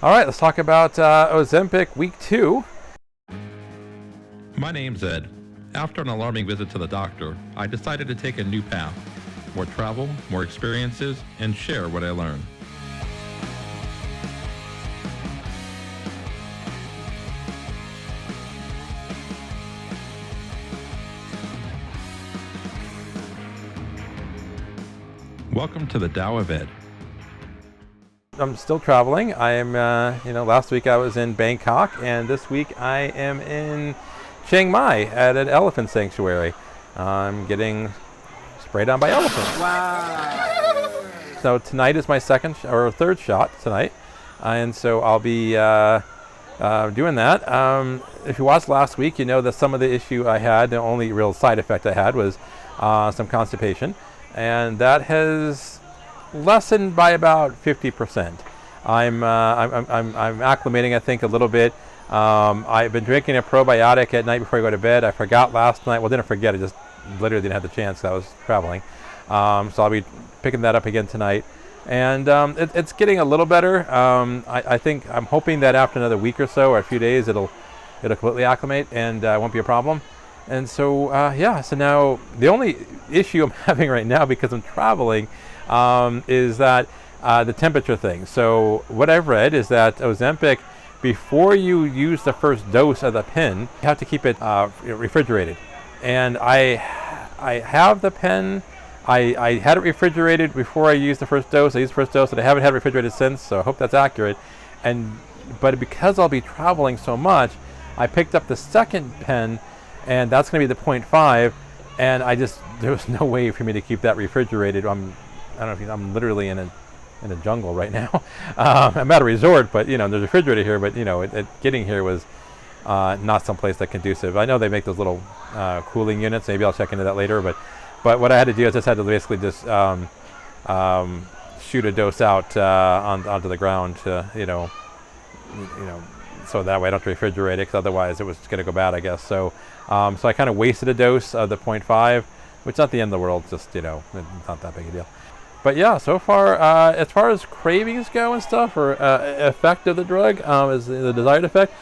All right, let's talk about Ozempic week 2. My name's Ed. After an alarming visit to the doctor, I decided to take a new path. More travel, more experiences, and share what I learned. Welcome to the Tao of Ed. I'm still traveling. I am, last week I was in Bangkok, and this week I am in Chiang Mai at an elephant sanctuary. I'm getting sprayed on by elephants. Wow. So tonight is my third shot tonight, and so I'll be doing that. If you watched last week, you know that some of the issue I had, the only real side effect I had was some constipation, and that has lessened by about 50%. I'm acclimating, I think, a little bit. I've been drinking a probiotic at night before I go to bed. I forgot last night. Well, didn't forget. I just literally didn't have the chance because I was traveling. So I'll be picking that up again tonight. And it's getting a little better. I think I'm hoping that after another week or so, or a few days, it'll completely acclimate and won't be a problem. And so so now the only issue I'm having right now, because I'm traveling, is that the temperature thing. So what I've read is that Ozempic, before you use the first dose of the pen, you have to keep it refrigerated. And I have the pen. I had it refrigerated before I used the first dose. I used the first dose, and I haven't had it refrigerated since, so I hope that's accurate. But because I'll be traveling so much, I picked up the second pen, and that's going to be the 0.5, and there was no way for me to keep that refrigerated. I'm literally in a jungle right now. I'm at a resort, but there's a refrigerator here, but getting here was not someplace that conducive. I know they make those little cooling units. Maybe I'll check into that later, but what I had to do is just had to basically just shoot a dose out onto the ground to so that way I don't have to refrigerate it, because otherwise it was going to go bad, I guess. So I kind of wasted a dose of the 0.5, which is not the end of the world, just it's not that big a deal. But yeah, so far, as far as cravings go and stuff, or effect of the drug, is the desired effect,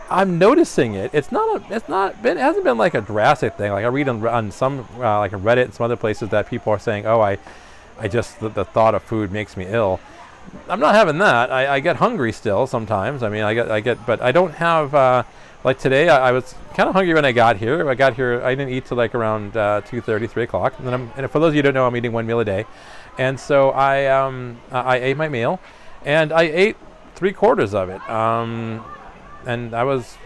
I'm noticing it. It hasn't been like a drastic thing. Like I read on some, like Reddit and some other places, that people are saying, the thought of food makes me ill. I'm not having that. I get hungry still sometimes. I mean, but I don't have, like today, I was kind of hungry when I got here. I didn't eat till like around 2:30, 3 o'clock. And for those of you who don't know, I'm eating one meal a day. And so I ate my meal, and I ate 3/4 of it, and I was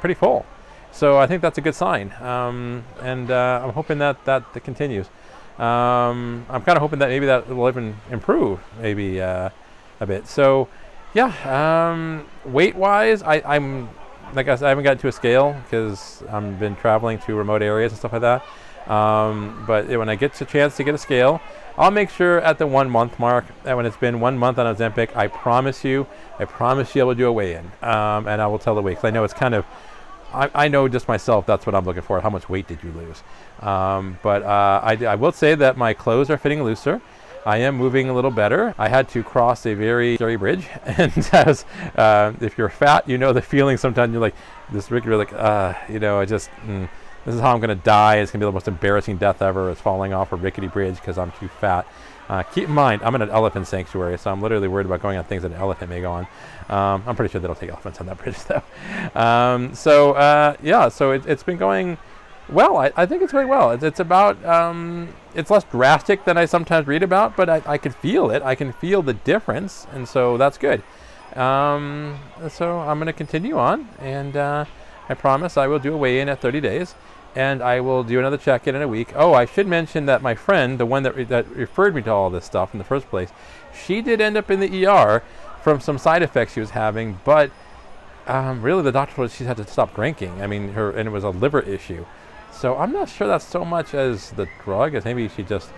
pretty full. So I think that's a good sign, and I'm hoping that continues. I'm kind of hoping that maybe that will even improve, maybe a bit. So, yeah, weight-wise, I'm like I haven't gotten to a scale because I've been traveling to remote areas and stuff like that. But when I get a chance to get a scale, I'll make sure at the 1 month mark that when it's been 1 month on Ozempic, I promise you I will do a weigh-in, and I will tell the weight, because I know it's kind of, I know just myself, that's what I'm looking for. How much weight did you lose? But I will say that my clothes are fitting looser. I am moving a little better. I had to cross a very scary bridge, and if you're fat, you know the feeling. Sometimes you're like, this is how I'm going to die. It's going to be the most embarrassing death ever. It's falling off a rickety bridge because I'm too fat. Keep in mind, I'm in an elephant sanctuary, so I'm literally worried about going on things that an elephant may go on. I'm pretty sure they don't take elephants on that bridge, though. So it's been going well. I think it's going well. It's about, it's less drastic than I sometimes read about, but I can feel it. I can feel the difference, and so that's good. So I'm going to continue on, and I promise I will do a weigh-in at 30 days. And I will do another check-in in a week. Oh, I should mention that my friend, the one that referred me to all this stuff in the first place, she did end up in the ER from some side effects she was having, but really the doctor told her she had to stop drinking. I mean, and it was a liver issue. So I'm not sure that's so much as the drug, as maybe she just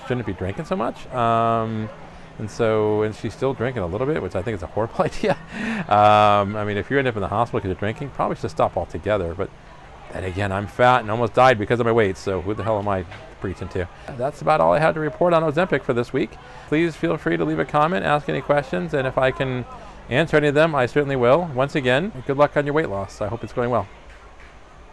shouldn't be drinking so much. And she's still drinking a little bit, which I think is a horrible idea. I mean, if you end up in the hospital because you're drinking, probably should stop altogether. But then again, I'm fat and almost died because of my weight, so who the hell am I preaching to? That's about all I had to report on Ozempic for this week. Please feel free to leave a comment, ask any questions, and if I can answer any of them, I certainly will. Once again, good luck on your weight loss. I hope it's going well.